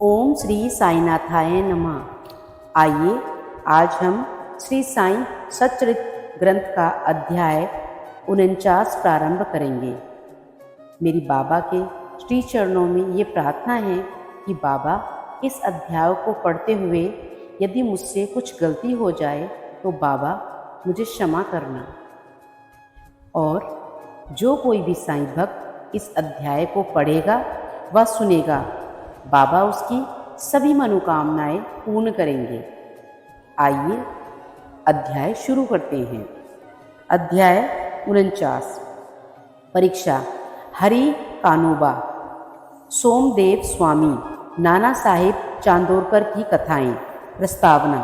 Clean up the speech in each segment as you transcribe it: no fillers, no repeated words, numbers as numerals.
ओम श्री साईनाथाय नमः। आइए आज हम श्री साईं सच्चरित ग्रंथ का अध्याय 49 प्रारंभ करेंगे। मेरी बाबा के श्री चरणों में ये प्रार्थना है कि बाबा इस अध्याय को पढ़ते हुए यदि मुझसे कुछ गलती हो जाए तो बाबा मुझे क्षमा करना। और जो कोई भी साईं भक्त इस अध्याय को पढ़ेगा व सुनेगा, बाबा उसकी सभी मनोकामनाएं पूर्ण करेंगे। आइए अध्याय शुरू करते हैं। अध्याय 49। परीक्षा। हरि कानोबा। सोमदेव स्वामी नाना साहिब चांदोरकर की कथाएं। प्रस्तावना।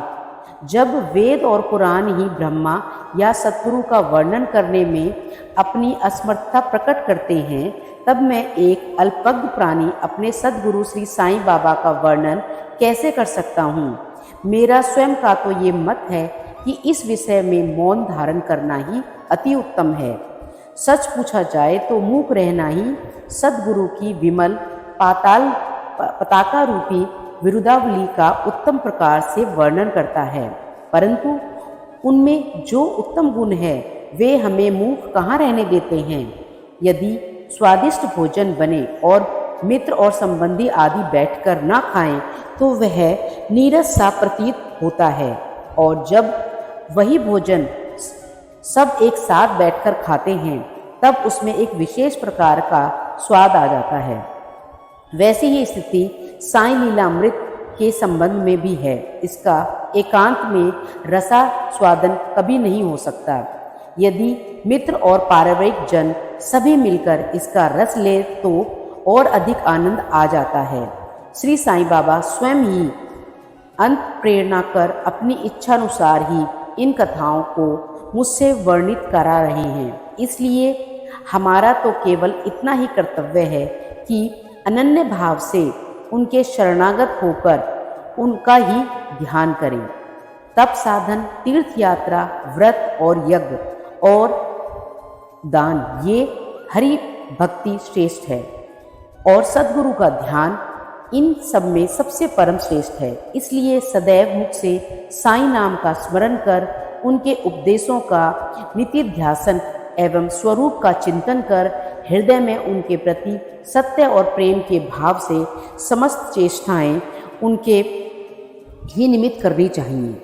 जब वेद और पुराण ही ब्रह्मा या सतगुरु का वर्णन करने में अपनी असमर्थता प्रकट करते हैं, तब मैं एक अल्पज्ञ प्राणी अपने सद्गुरु श्री साईं बाबा का वर्णन कैसे कर सकता हूँ। मेरा स्वयं का तो ये मत है कि इस विषय में मौन धारण करना ही अति उत्तम है। सच पूछा जाए तो मूक रहना ही सद्गुरु की विमल पाताल पताका रूपी विरुदावली का उत्तम प्रकार से वर्णन करता है, परंतु उनमें जो उत्तम गुण है वे हमें मूक कहाँ रहने देते हैं। यदि स्वादिष्ट भोजन बने और मित्र और संबंधी आदि बैठकर ना खाएं तो वह नीरस सा प्रतीत होता है, और जब वही भोजन सब एक साथ बैठकर खाते हैं तब उसमें एक विशेष प्रकार का स्वाद आ जाता है। वैसी ही स्थिति साईं लीलामृत के संबंध में भी है। इसका एकांत में रसा स्वादन कभी नहीं हो सकता। यदि मित्र और पारिवारिक जन सभी मिलकर इसका रस ले तो और अधिक आनंद आ जाता है। श्री साईं बाबा स्वयं ही अंत प्रेरणा कर अपनी इच्छानुसार ही इन कथाओं को मुझसे वर्णित करा रहे हैं। इसलिए हमारा तो केवल इतना ही कर्तव्य है कि अनन्य भाव से उनके शरणागत होकर उनका ही ध्यान करें। तप साधन, तीर्थ यात्रा, व्रत और यज्ञ और दान, ये हरि भक्ति श्रेष्ठ है, और सद्गुरु का ध्यान इन सब में सबसे परम श्रेष्ठ है। इसलिए सदैव मुख से साईं नाम का स्मरण कर उनके उपदेशों का निधिध्यासन एवं स्वरूप का चिंतन कर हृदय में उनके प्रति सत्य और प्रेम के भाव से समस्त चेष्टाएं उनके ही निमित्त करनी चाहिए।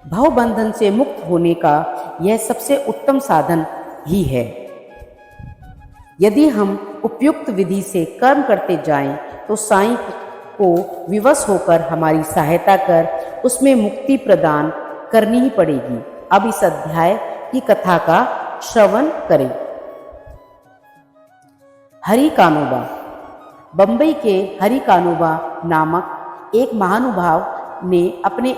भवबंधन से मुक्त होने का यह सबसे उत्तम साधन ही है। यदि हम उपयुक्त विधि से कर्म करते जाएं तो साईं को विवश होकर हमारी सहायता कर उसमें मुक्ति प्रदान करनी ही पड़ेगी। अब इस अध्याय की कथा का श्रवण करें। हरि कानोबा। बंबई के हरि कानोबा नामक एक महानुभाव ने अपने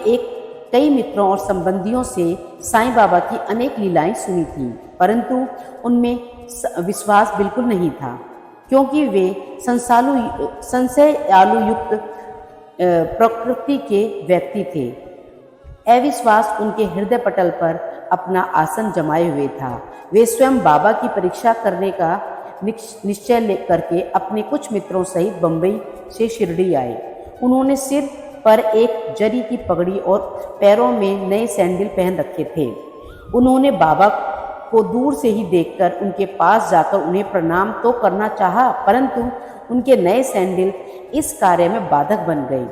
कई मित्रों और संबंधियों से साईं बाबा की अनेक लीलाएं सुनी थी, परंतु उनमें विश्वास बिल्कुल नहीं था, क्योंकि वे संशयालुयुक्त प्रकृति के व्यक्ति थे। अविश्वास उनके हृदय पटल पर अपना आसन जमाए हुए था। वे स्वयं बाबा की परीक्षा करने का निश्चय करके अपने कुछ मित्रों सहित बंबई से शिरडी आए। उन्होंने सिर पर एक जरी की पगड़ी और पैरों में नए सैंडल पहन रखे थे। उन्होंने बाबा को दूर से ही देखकर उनके पास जाकर उन्हें प्रणाम तो करना चाहा, परंतु उनके नए सैंडल इस कार्य में बाधक बन गए।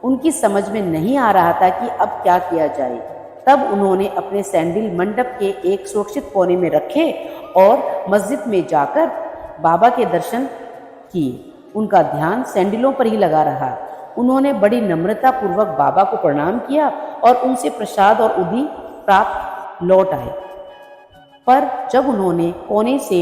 उनकी समझ में नहीं आ रहा था कि अब क्या किया जाए। तब उन्होंने अपने सैंडल मंडप के एक सुरक्षित कोने में रखे और मस्जिद में जाकर बाबा के दर्शन किए। उनका ध्यान सैंडलों पर ही लगा रहा। उन्होंने बड़ी नम्रता पूर्वक बाबा को प्रणाम किया और उनसे प्रसाद और उदी प्राप्त लौट आए। पर जब उन्होंने कोने से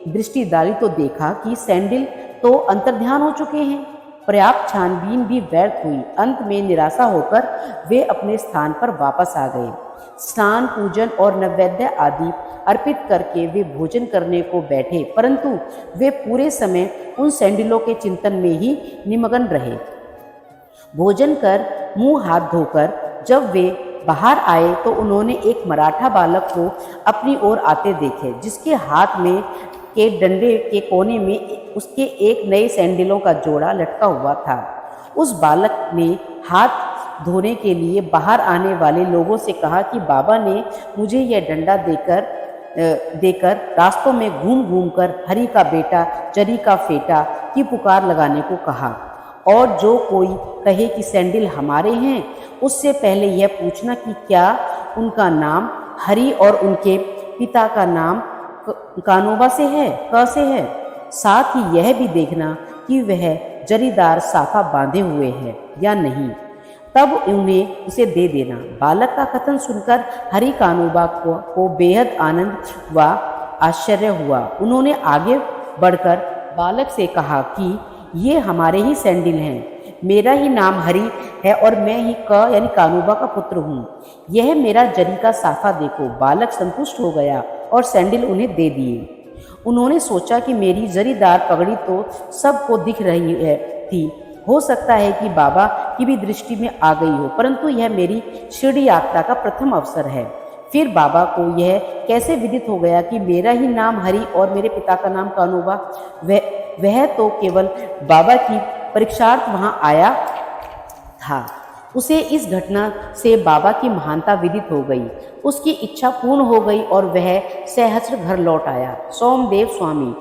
दृष्टि डाली तो देखा कि सैंडल तो अंतर्ध्यान हो चुके हैं। पर्याप्त छानबीन भी व्यर्थ हुई। अंत में निराशा होकर वे अपने स्थान पर वापस आ गए। स्नान, पूजन और नैवेद्य आदि अर्पित करके वे भोजन करने को बैठे, परंतु वे पूरे समय उन सैंडलों के चिंतन में ही निमग्न रहे। भोजन कर मुंह हाथ धोकर जब वे बाहर आए तो उन्होंने एक मराठा बालक को अपनी ओर आते देखे, जिसके हाथ में के डंडे के कोने में उसके एक नए सैंडलों का जोड़ा लटका हुआ था। उस बालक ने हाथ धोने के लिए बाहर आने वाले लोगों से कहा कि बाबा ने मुझे यह डंडा देकर रास्तों में घूम घूम कर हरि का बेटा, जरी का फेटा की पुकार लगाने को कहा, और जो कोई कहे कि सैंडल हमारे हैं, उससे पहले यह पूछना कि क्या उनका नाम हरि और उनके पिता का नाम कानोबा से है, क से है। साथ ही यह भी देखना कि वह जरीदार साफा बांधे हुए है या नहीं, तब उन्हें उसे दे देना। बालक का कथन सुनकर हरि कानोबा को बेहद आनंद व आश्चर्य हुआ। उन्होंने आगे बढ़कर बालक से कहा कि ये हमारे ही सैंडल हैं, मेरा ही नाम हरि है और मैं ही यानी कानोबा का पुत्र हूँ। यह मेरा जरी का साफा देखो। बालक संतुष्ट हो गया और सैंडल उन्हें दे दिए। उन्होंने सोचा कि मेरी जरीदार पगड़ी तो सबको दिख रही थी, हो सकता है कि बाबा की भी दृष्टि में आ गई हो, परंतु यह मेरी शिरडी यात्रा का प्रथम अवसर है। फिर बाबा को यह कैसे विदित हो गया कि मेरा ही नाम हरि और मेरे पिता का नाम कानोबा? वह तो केवल बाबा की परीक्षार्थ वहां आया था। उसे इस घटना से बाबा की महानता विदित हो गई। उसकी इच्छा पूर्ण हो गई और वह सहस्त्र घर लौट आया। सोमदेव स्वामी।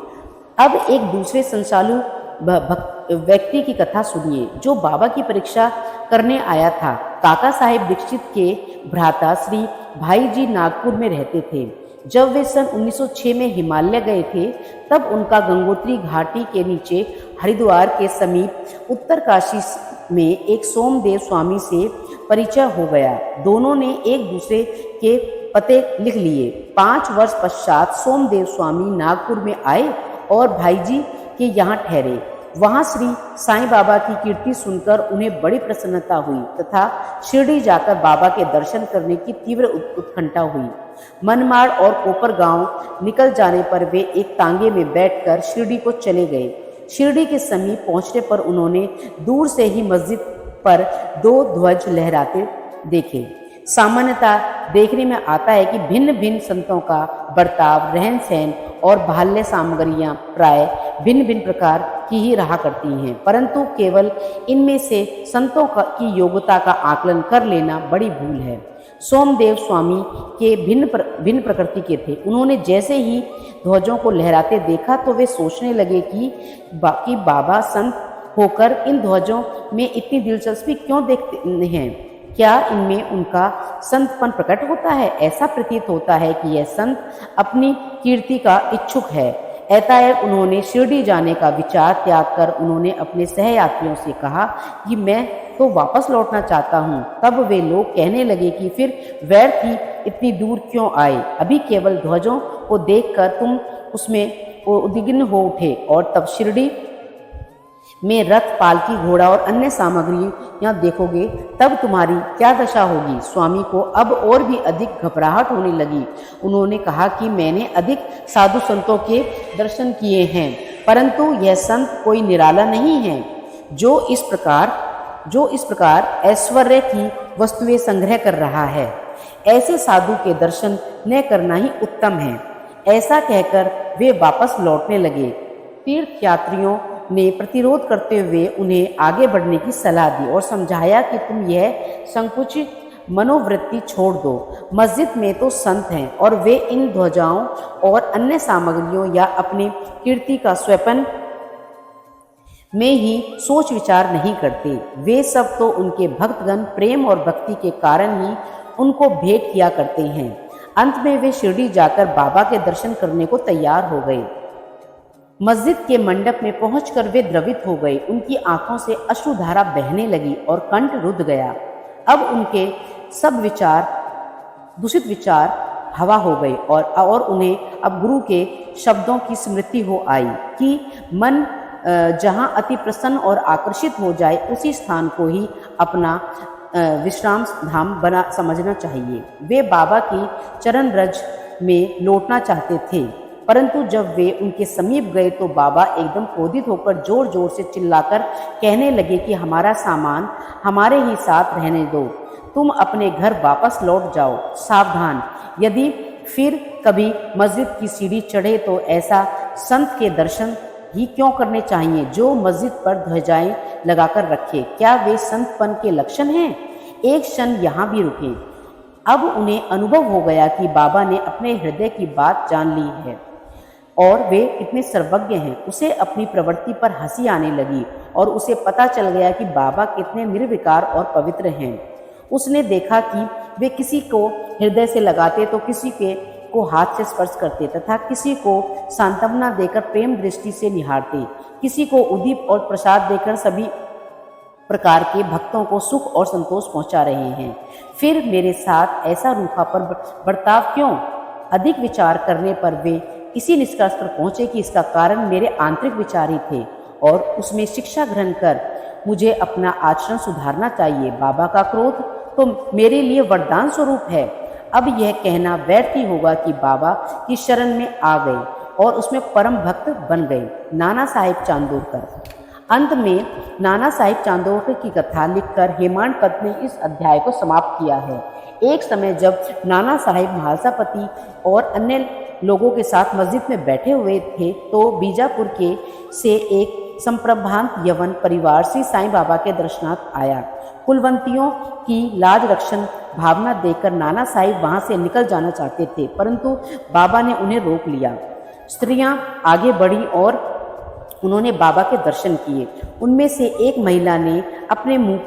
अब एक दूसरे संसालु व्यक्ति की कथा सुनिए जो बाबा की परीक्षा करने आया था। काका साहेब दीक्षित के भ्राता श्री भाई जी नागपुर में रहते थे। जब वे सन 1906 में हिमालय गए थे, तब उनका गंगोत्री घाटी के नीचे हरिद्वार के समीप उत्तरकाशी में एक सोमदेव स्वामी से परिचय हो गया। दोनों ने एक दूसरे के पते लिख लिए। 5 वर्ष पश्चात सोमदेव स्वामी नागपुर में आए और भाई जी के यहाँ ठहरे। वहां श्री साईं बाबा की कीर्ति सुनकर उन्हें बड़ी प्रसन्नता हुई तथा शिरडी जाकर बाबा के दर्शन करने की तीव्र उत्कंठा हुई। मनमाड़ और कोपर गांव निकल जाने पर वे एक तांगे में बैठकर शिरडी को चले गए। शिरडी के समीप पहुंचने पर उन्होंने दूर से ही मस्जिद पर 2 ध्वज लहराते देखे। सामान्यतः देखने में आता है कि भिन्न भिन्न संतों का बर्ताव, रहन सहन और बाह्य सामग्रियां प्राय भिन्न भिन्न प्रकार की ही रहा करती हैं, परंतु केवल इनमें से संतों की योग्यता का आकलन कर लेना बड़ी भूल है। सोमदेव स्वामी के भिन्न प्रकृति के थे। उन्होंने जैसे ही ध्वजों को लहराते देखा तो वे सोचने लगे कि बाबा संत होकर इन ध्वजों में इतनी दिलचस्पी क्यों देखते हैं? क्या इनमें उनका संतपन प्रकट होता है? ऐसा प्रतीत होता है कि यह संत अपनी कीर्ति का इच्छुक है। एकाएक उन्होंने शिरडी जाने का विचार त्याग कर उन्होंने अपने सहयात्रियों से कहा कि मैं तो वापस लौटना चाहता हूँ। तब वे लोग कहने लगे कि फिर व्यर्थ ही इतनी दूर क्यों आए? अभी केवल ध्वजों को देखकर तुम उसमें उद्विग्न हो उठे और तब शिरडी में रथ, पालकी, घोड़ा और अन्य सामग्रियां देखोगे तब तुम्हारी क्या दशा होगी? स्वामी को अब और भी अधिक घबराहट होने लगी। उन्होंने कहा कि मैंने अधिक साधु संतों के दर्शन किए हैं, परंतु यह संत कोई निराला नहीं है जो इस प्रकार ऐश्वर्य की वस्तुएं संग्रह कर रहा है। ऐसे साधु के दर्शन न करना ही उत्तम है। ऐसा कहकर वे वापस लौटने लगे। तीर्थ यात्रियों ने प्रतिरोध करते हुए उन्हें आगे बढ़ने की सलाह दी और समझाया कि तुम यह संकुचित मनोवृत्ति छोड़ दो। मस्जिद में तो संत हैं और वे इन ध्वजाओं और अन्य सामग्रियों या अपने कीर्ति का स्वपन में ही सोच विचार नहीं करते। वे सब तो उनके भक्तगण प्रेम और भक्ति के कारण ही उनको भेंट किया करते हैं। अंत में वे शिरडी जाकर बाबा के दर्शन करने को तैयार हो गए। मस्जिद के मंडप में पहुंचकर वे द्रवित हो गए। उनकी आंखों से अश्रुधारा बहने लगी और कंठ रुद्ध गया। अब उनके सब दूषित विचार हवा हो गए और उन्हें अब गुरु के शब्दों की स्मृति हो आई कि मन जहां अति प्रसन्न और आकर्षित हो जाए उसी स्थान को ही अपना विश्राम धाम बना समझना चाहिए। वे बाबा की चरण रज में लौटना चाहते थे, परंतु जब वे उनके समीप गए तो बाबा एकदम क्रोधित होकर जोर जोर से चिल्लाकर कहने लगे कि हमारा सामान हमारे ही साथ रहने दो, तुम अपने घर वापस लौट जाओ। सावधान, यदि फिर कभी मस्जिद की सीढ़ी चढ़े तो ऐसा संत के दर्शन ही क्यों करने चाहिए जो मस्जिद पर ध्वजाएं लगाकर रखे? क्या वे संतपन के लक्षण हैं? एक क्षण यहाँ भी रुके। अब उन्हें अनुभव हो गया कि बाबा ने अपने हृदय की बात जान ली है और वे कितने सर्वज्ञ हैं। उसे अपनी प्रवृत्ति पर हंसी आने लगी और उसे पता चल गया कि बाबा कितने निर्विकार और पवित्र हैं। उसने देखा कि वे किसी को हृदय से लगाते तो किसी को हाथ से स्पर्श करते तथा किसी को सांत्वना देकर प्रेम दृष्टि से निहारते, किसी को उदीप और प्रसाद देकर सभी प्रकार के भक्तों को सुख और संतोष पहुंचा रहे हैं। फिर मेरे साथ ऐसा रूखा पर बर्ताव क्यों? अधिक विचार करने पर वे इसी निष्कर्ष पर पहुंचे कि इसका कारण मेरे आंतरिक विचार ही थे और उसमें शिक्षा ग्रहण कर मुझे अपना आचरण सुधारना चाहिए। बाबा का क्रोध तो मेरे लिए वरदान स्वरूप है। अब यह कहना व्यर्थ ही होगा कि बाबा की शरण में आ गए और उसमें परम भक्त बन गए। नाना साहिब चांदोरकर। अंत में नाना साहिब चांदोरकर की कथा लिखकर हेमाडपंत ने इस अध्याय को समाप्त किया है। एक समय जब नाना साहिब महालसापति और अन्य लोगों के साथ मस्जिद में बैठे हुए थे तो बीजापुर से एक संप्रभात यवन परिवार श्री साईं बाबा के दर्शनार्थ आया। कुलवंतियों की लाज रक्षण भावना देखकर नाना साहिब वहां से निकल जाना चाहते थे, परंतु बाबा ने उन्हें रोक लिया। स्त्रियां आगे बढ़ी और उन्होंने बाबा के दर्शन किए। उनमें से एक महिला ने अपने मुंह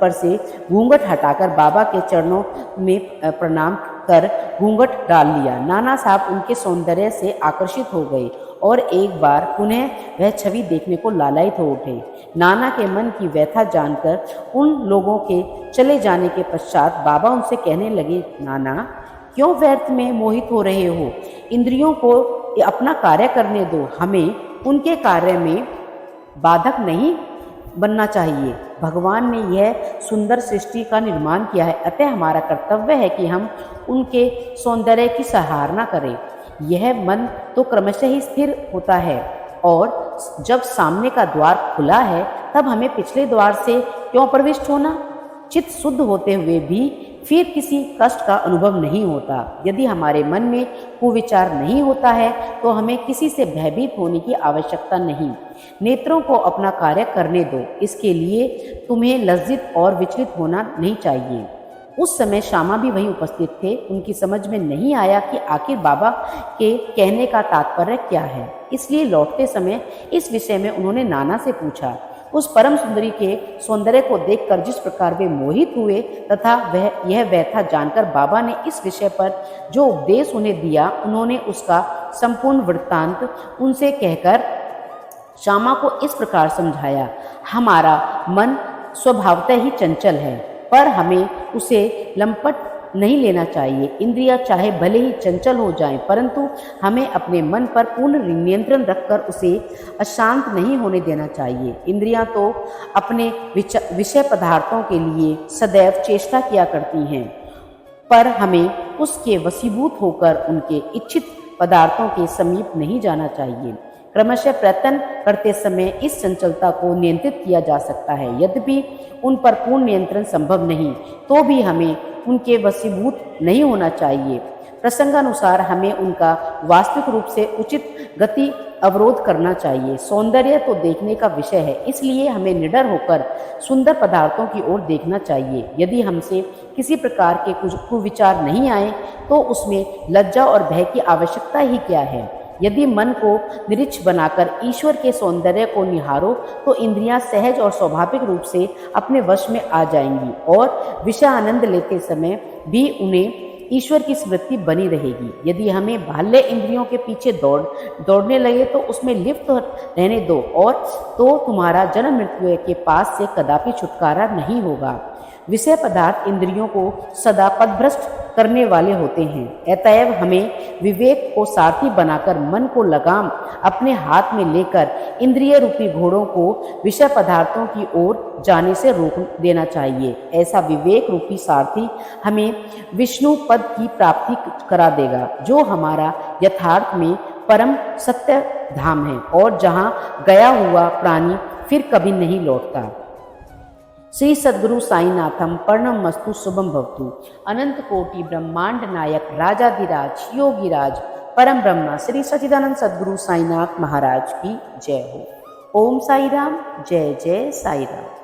पर से घूंघट हटाकर बाबा के चरणों में प्रणाम कर घूंघट डाल लिया। नाना साहब उनके सौंदर्य से आकर्षित हो गए और एक बार पुनः वह छवि देखने को लालायित हो उठे। नाना के मन की व्यथा जानकर उन लोगों के चले जाने के पश्चात बाबा उनसे कहने लगे, नाना क्यों व्यर्थ में मोहित हो रहे हो? इंद्रियों को अपना कार्य करने दो, हमें उनके कार्य में बाधक नहीं बनना चाहिए। भगवान ने यह सुंदर सृष्टि का निर्माण किया है, अतः हमारा कर्तव्य है कि हम उनके सौंदर्य की सराहना करें। यह मन तो क्रमशः ही स्थिर होता है और जब सामने का द्वार खुला है तब हमें पिछले द्वार से क्यों प्रविष्ट होना? चित्त शुद्ध होते हुए भी फिर किसी कष्ट का अनुभव नहीं होता। यदि हमारे मन में कुविचार नहीं होता है तो हमें किसी से भयभीत होने की आवश्यकता नहीं। नेत्रों को अपना कार्य करने दो, इसके लिए तुम्हें लज्जित और विचलित होना नहीं चाहिए। उस समय श्यामा भी वहीं उपस्थित थे। उनकी समझ में नहीं आया कि आखिर बाबा के कहने का तात्पर्य क्या है, इसलिए लौटते समय इस विषय में उन्होंने नाना से पूछा। उस परम सुंदरी के सौंदर्य को देखकर जिस प्रकार वे मोहित हुए तथा यह व्यथा जानकर बाबा ने इस विषय पर जो उपदेश उन्हें दिया, उन्होंने उसका संपूर्ण वृत्तांत उनसे कहकर श्यामा को इस प्रकार समझाया। हमारा मन स्वभावतः ही चंचल है, पर हमें उसे लंपट नहीं लेना चाहिए। इंद्रियां चाहे भले ही चंचल हो जाएं, परंतु हमें अपने मन पर पूर्ण नियंत्रण रखकर उसे अशांत नहीं होने देना चाहिए। इंद्रियां तो अपने विषय पदार्थों के लिए सदैव चेष्टा किया करती हैं, पर हमें उसके वशीभूत होकर उनके इच्छित पदार्थों के समीप नहीं जाना चाहिए। क्रमशः प्रयत्न करते समय इस चंचलता को नियंत्रित किया जा सकता है। यद्यपि उन पर पूर्ण नियंत्रण संभव नहीं, तो भी हमें उनके वशीभूत नहीं होना चाहिए। प्रसंगानुसार हमें उनका वास्तविक रूप से उचित गति अवरोध करना चाहिए। सौंदर्य तो देखने का विषय है, इसलिए हमें निडर होकर सुंदर पदार्थों की ओर देखना चाहिए। यदि हमसे किसी प्रकार के कुछ कुविचार नहीं आए तो उसमें लज्जा और भय की आवश्यकता ही क्या है। यदि मन को निरीक्ष बनाकर ईश्वर के सौंदर्य को निहारो तो इंद्रियां सहज और स्वाभाविक रूप से अपने वश में आ जाएंगी और विषय आनंद लेते समय भी उन्हें ईश्वर की स्मृति बनी रहेगी। यदि हमें बाह्य इंद्रियों के पीछे दौड़ने लगे तो उसमें लिप्त रहने दो और तो तुम्हारा जन्म मृत्यु के पास से कदापि छुटकारा नहीं होगा। विषय पदार्थ इंद्रियों को सदा पथभ्रष्ट करने वाले होते हैं। अतएव हमें विवेक को सारथी बनाकर मन को लगाम अपने हाथ में लेकर इंद्रिय रूपी घोड़ों को विषय पदार्थों की ओर जाने से रोक देना चाहिए। ऐसा विवेक रूपी सारथी हमें विष्णु पद की प्राप्ति करा देगा, जो हमारा यथार्थ में परम सत्य धाम है और जहाँ गया हुआ प्राणी फिर कभी नहीं लौटता। श्री सद्गुरु साईनाथम पर्णमस्तु शुभम भवतु। अनंत कोटि ब्रह्मांड नायक राजाधिराज योगीराज परम ब्रह्म श्री सच्चिदानंद सद्गुरु साईनाथ महाराज की जय हो। ओम साई राम, जय जय साई राम।